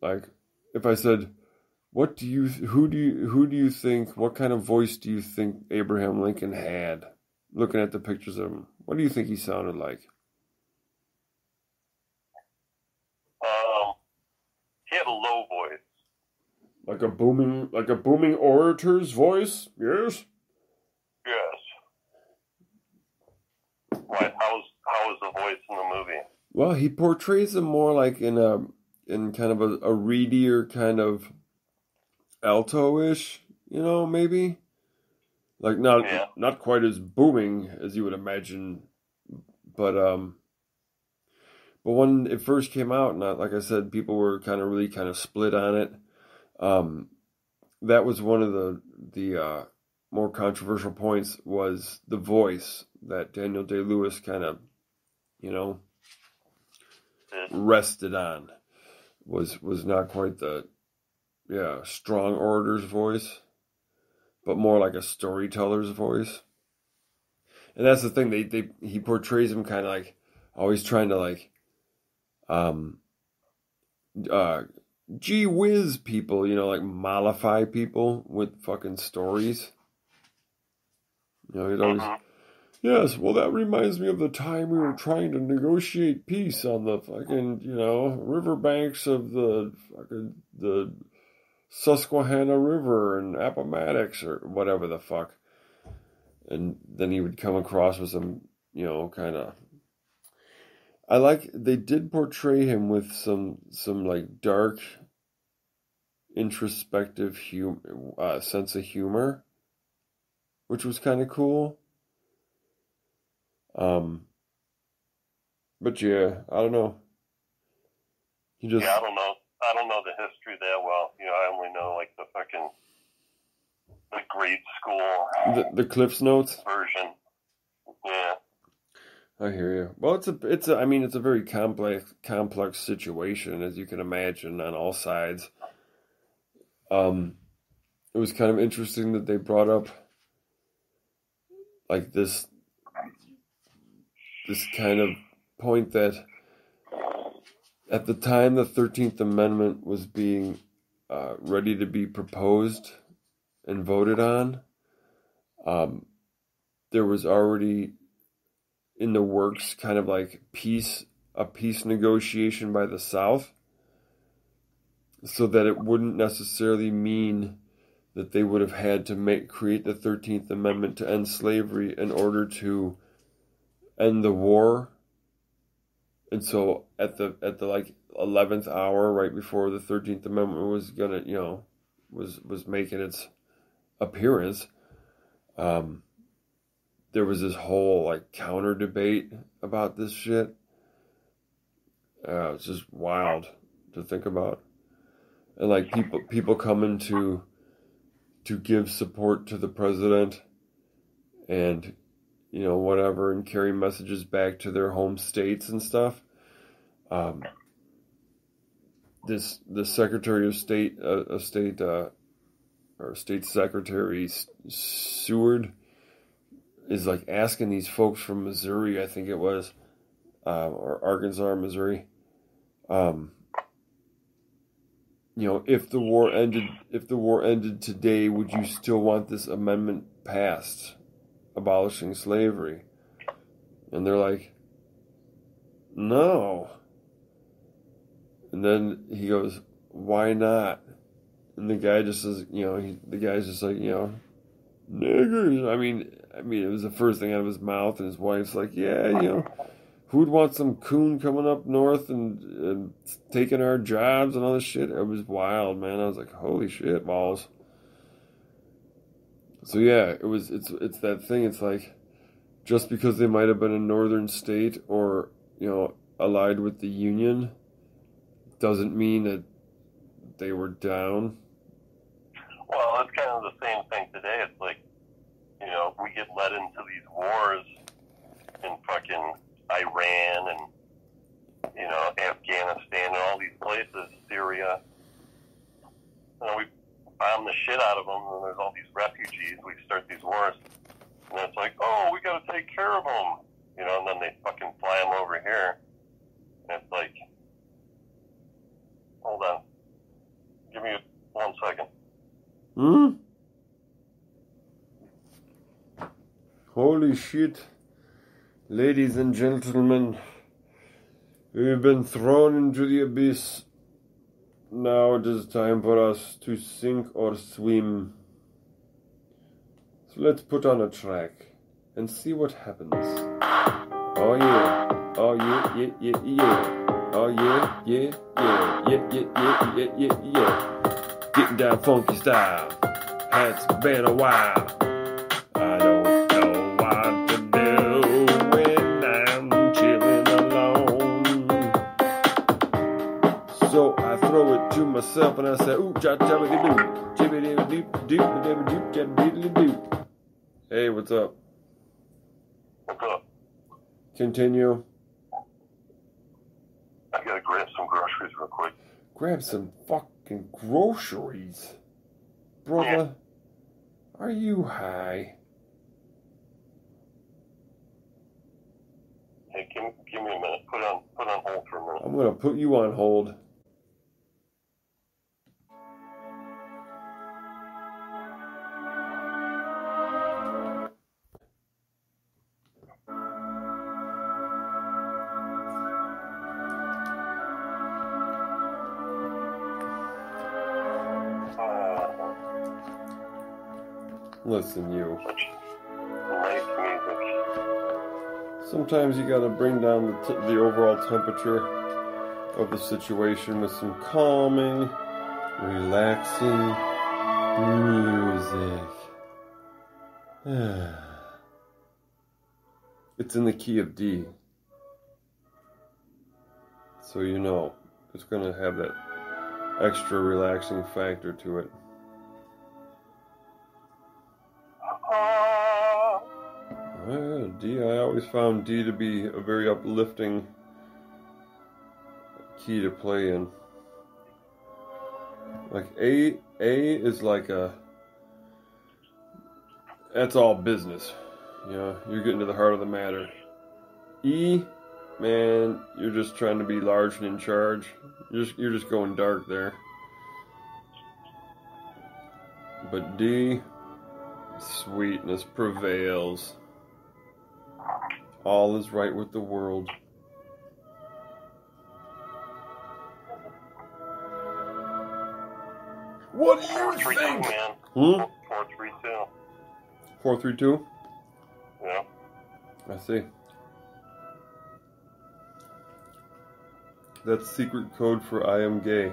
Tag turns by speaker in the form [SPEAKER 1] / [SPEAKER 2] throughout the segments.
[SPEAKER 1] Like, if I said, who do you think, what kind of voice do you think Abraham Lincoln had? Looking at the pictures of him, what do you think he sounded like?
[SPEAKER 2] Um, he had a low voice.
[SPEAKER 1] Like a booming orator's voice? Yes.
[SPEAKER 2] Yes. Why? How was the voice in the movie?
[SPEAKER 1] Well, he portrays him more like in kind of a reedier kind of alto-ish, maybe. Like
[SPEAKER 2] Yeah.
[SPEAKER 1] not quite as booming as you would imagine, but when it first came out, and like I said, people were really kind of split on it. Um, that was one of the more controversial points was the voice that Daniel Day-Lewis kind of, you know,
[SPEAKER 2] It,
[SPEAKER 1] rested on. Was not quite the strong orator's voice, but more like a storyteller's voice. And that's the thing, he portrays him kind of like always trying to like um uh gee whiz people, like mollify people with fucking stories. He'd always,
[SPEAKER 2] mhm.
[SPEAKER 1] yes, well, that reminds me of the time we were trying to negotiate peace on the fucking, riverbanks of the Susquehanna River and Appomattox or whatever the fuck. And then he would come across with some, kind of. I like they did portray him with some like dark, introspective sense of humor, which was kind of cool. Um, but yeah, I don't know. He
[SPEAKER 2] Yeah,
[SPEAKER 1] just
[SPEAKER 2] I don't know. I don't know the history that well. I only know like the grade school
[SPEAKER 1] the Cliff's Notes.
[SPEAKER 2] version. Yeah.
[SPEAKER 1] I hear you. Well, I mean, it's a very complex situation, as you can imagine, on all sides. Um, it was kind of interesting that they brought up like this kind of point that at the time the 13th Amendment was being ready to be proposed and voted on, um, there was already in the works kind of like a peace negotiation by the South, so that it wouldn't necessarily mean that they would have had to create the 13th Amendment to end slavery in order to end the war. And so at the like 11th hour, right before the 13th Amendment was gonna, was making its appearance, um, there was this whole like counter debate about this shit. It's just wild to think about, and like people coming to give support to the president, and whatever, and carry messages back to their home states and stuff. Um, the Secretary of State, or State Secretary Seward, is like asking these folks from Missouri, I think it was, or Arkansas or Missouri, um, if the war ended today, would you still want this amendment passed, abolishing slavery? And they're like, no. And then he goes, why not? And the guy just says, the guy's just like, niggers. I mean, it was the first thing out of his mouth, and his wife's like, yeah, who'd want some coon coming up north and taking our jobs and all this shit? It was wild, man. I was like, holy shit, balls. So yeah, it's that thing. It's like, just because they might have been a northern state or allied with the Union doesn't mean that they were down.
[SPEAKER 2] Well, it's kind of the same thing today. It's like, we get led into these wars in fucking Iran and, Afghanistan and all these places, Syria. We bomb the shit out of them, and there's all these refugees. We start these wars, and it's like, oh, we got to take care of them, and then they fucking fly them over here. And it's like, hold on.
[SPEAKER 1] Hmm? Holy shit. Ladies and gentlemen, we've been thrown into the abyss. Now it is time for us to sink or swim. So let's put on a track and see what happens. Oh yeah. Oh yeah, yeah, yeah, yeah. Oh yeah, yeah, yeah, yeah, yeah, yeah, yeah, yeah, yeah. Getting down funky style. It's been a while. I don't know what to do when I'm chilling alone. So I throw it to myself and I say, ooh, cha cha ba doo, chibbity doop doop doop doop doop doop. Hey, what's up?
[SPEAKER 2] What's up?
[SPEAKER 1] Continue.
[SPEAKER 2] I gotta grab some groceries real quick.
[SPEAKER 1] Grab some fucking groceries. Brother, are you high?
[SPEAKER 2] Hey, give me a minute. Put on hold for a minute.
[SPEAKER 1] I'm gonna put you on hold. Listen, you.
[SPEAKER 2] Such nice music.
[SPEAKER 1] Sometimes you gotta bring down the overall temperature of the situation with some calming, relaxing music. It's in the key of D. So you know, it's gonna have that extra relaxing factor to it. D, I always found D to be a very uplifting key to play in. Like A is like that's all business. You know, you're getting to the heart of the matter. E, man, you're just trying to be large and in charge. You're just going dark there. But D, sweetness prevails. All is right with the world. What do you think?
[SPEAKER 2] 432, man. 432.
[SPEAKER 1] 432?
[SPEAKER 2] Yeah.
[SPEAKER 1] I see. That's secret code for I am gay.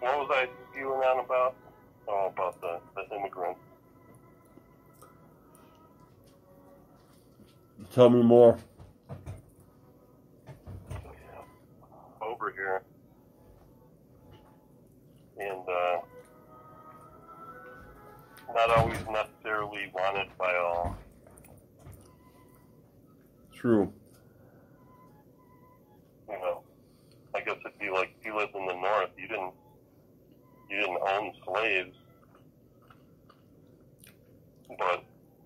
[SPEAKER 2] What was I spewing on about? Oh, about the immigrant.
[SPEAKER 1] Tell me more.
[SPEAKER 2] Over here. And not always necessarily wanted by all.
[SPEAKER 1] True.
[SPEAKER 2] You know, I guess it'd be like if you lived in the north, you didn't own slaves, but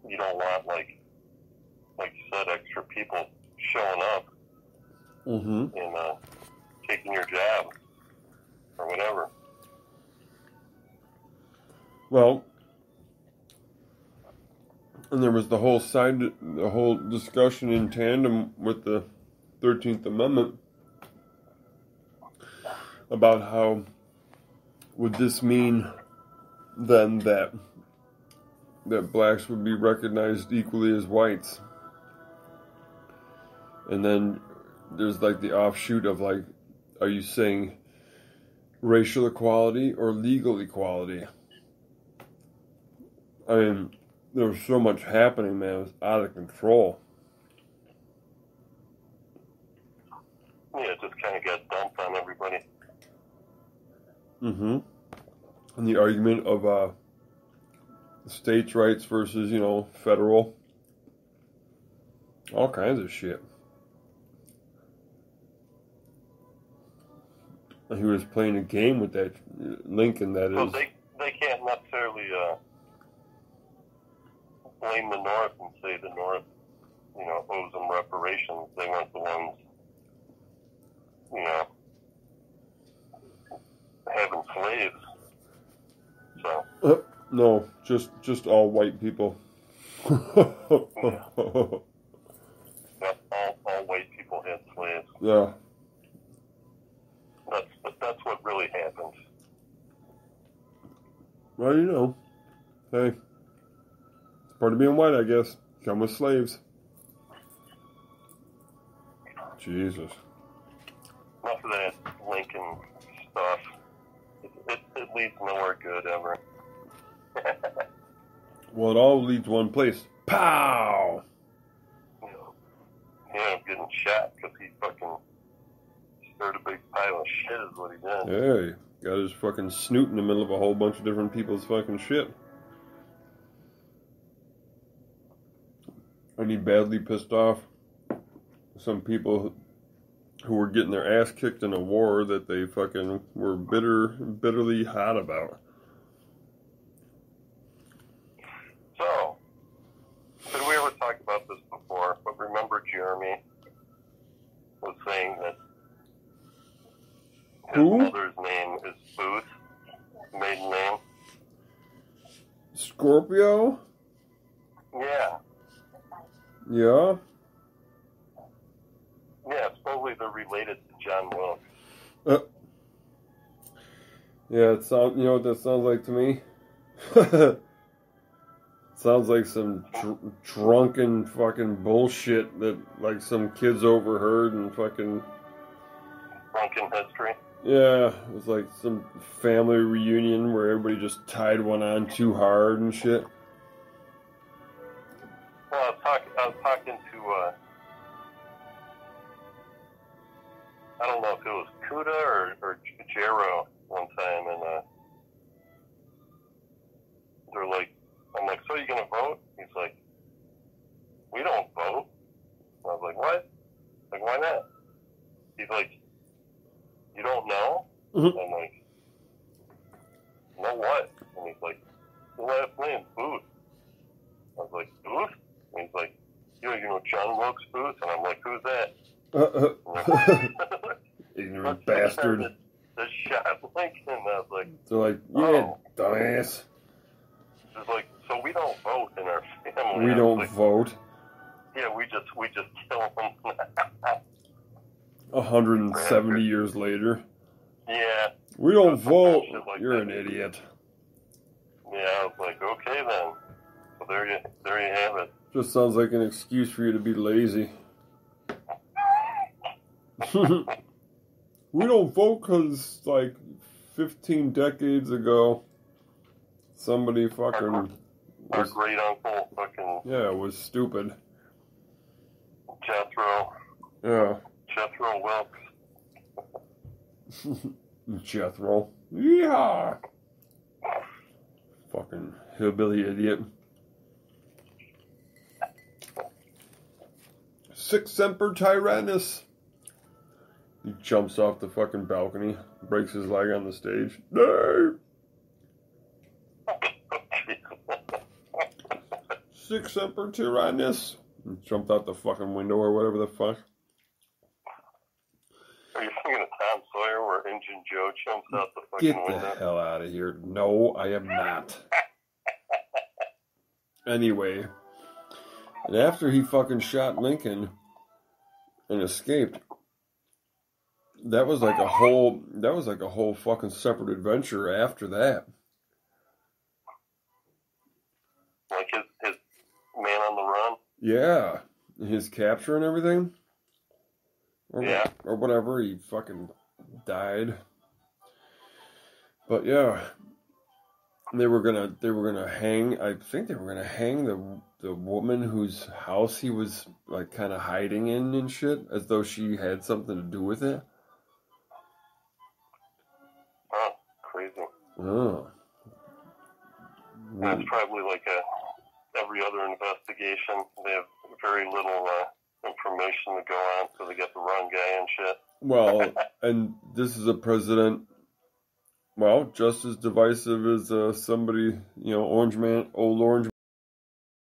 [SPEAKER 2] you don't want like you said, extra people showing up and taking your job or whatever.
[SPEAKER 1] Well, and there was the whole discussion in tandem with the 13th Amendment about how would this mean then that blacks would be recognized equally as whites. And then there's like the offshoot of like, are you saying racial equality or legal equality? I mean, there was so much happening, man. It was out of control.
[SPEAKER 2] Yeah, it just kind of got dumped on everybody.
[SPEAKER 1] And the argument of states' rights versus, federal. All kinds of shit. He was playing a game with that Lincoln, that
[SPEAKER 2] So
[SPEAKER 1] is.
[SPEAKER 2] they can't necessarily blame the North and say the North owes them reparations. They weren't the ones, having slaves. So.
[SPEAKER 1] No, just all white people.
[SPEAKER 2] Yeah. Yep, all white people had slaves.
[SPEAKER 1] Yeah.
[SPEAKER 2] That's what really happened.
[SPEAKER 1] Well, hey, it's part of being white, I guess. Come with slaves. Jesus.
[SPEAKER 2] Enough of that Lincoln stuff. It leads nowhere good ever.
[SPEAKER 1] Well, it all leads one place. Pow!
[SPEAKER 2] He ended up getting shot because he fucking stirred a big pile of shit is what he did.
[SPEAKER 1] Hey, got his fucking snoot in the middle of a whole bunch of different people's fucking shit. And he badly pissed off some people who were getting their ass kicked in a war that they fucking were bitterly hot about.
[SPEAKER 2] So, did we ever talk about this before? But remember Jeremy was saying that his mother's name is Booth, maiden name.
[SPEAKER 1] Scorpio?
[SPEAKER 2] Yeah.
[SPEAKER 1] Yeah?
[SPEAKER 2] Yeah, supposedly they're related to John Wilkes.
[SPEAKER 1] Yeah, it sounds. You know what that sounds like to me? Sounds like some drunken fucking bullshit that like some kids overheard and fucking.
[SPEAKER 2] Drunken history.
[SPEAKER 1] Yeah, it was like some family reunion where everybody just tied one on too hard and shit.
[SPEAKER 2] Well, I was talking to, I don't know if it was Kuda or Jero one time, and they're like, I'm like, so you gonna vote? He's like, we don't vote. And I was like, what? Like, why not? He's like, you don't know?
[SPEAKER 1] Mm-hmm.
[SPEAKER 2] I'm like, know what? And he's like, your last name's Booth. I was like, Booth? And he's like, you know John Wilkes Booth? And I'm like, who's that?
[SPEAKER 1] Ignorant bastard.
[SPEAKER 2] This shot Lincoln. And I was like,
[SPEAKER 1] they're like, yeah, dumbass.
[SPEAKER 2] It's like, so we don't vote in our family.
[SPEAKER 1] We don't vote.
[SPEAKER 2] Yeah, we just kill them.
[SPEAKER 1] 170 years later.
[SPEAKER 2] Yeah.
[SPEAKER 1] We don't vote.
[SPEAKER 2] Like
[SPEAKER 1] You're
[SPEAKER 2] that.
[SPEAKER 1] an idiot.
[SPEAKER 2] Yeah, I was like, okay then. So there you have it.
[SPEAKER 1] Just sounds like an excuse for you to be lazy. We don't vote because, like, 15 decades ago, somebody fucking...
[SPEAKER 2] Our great uncle fucking...
[SPEAKER 1] Yeah, was stupid.
[SPEAKER 2] Jethro.
[SPEAKER 1] Yeah.
[SPEAKER 2] Jethro Wilkes.
[SPEAKER 1] Jethro. Yeah. Fucking hillbilly idiot. Sic Semper Tyrannis. He jumps off the fucking balcony, breaks his leg on the stage. No! Sic Semper Tyrannis. He jumped out the fucking window or whatever the fuck.
[SPEAKER 2] Are you thinking of Tom Sawyer where Injun Joe jumps out the fucking
[SPEAKER 1] Get
[SPEAKER 2] window?
[SPEAKER 1] the hell out of here. No, I am not. Anyway, and after he fucking shot Lincoln and escaped, that was like a whole fucking separate adventure after that.
[SPEAKER 2] Like his man on the run?
[SPEAKER 1] Yeah. His capture and everything.
[SPEAKER 2] Yeah.
[SPEAKER 1] Or whatever, he fucking died. But yeah. They were gonna hang, I think they were gonna hang the woman whose house he was like kind of hiding in and shit, as though she had something to do with it.
[SPEAKER 2] Oh, crazy.
[SPEAKER 1] Oh.
[SPEAKER 2] That's probably like every other investigation. They have very little information to go on, so they get the wrong guy and shit.
[SPEAKER 1] Well, and this is a president, well, just as divisive as somebody, old orange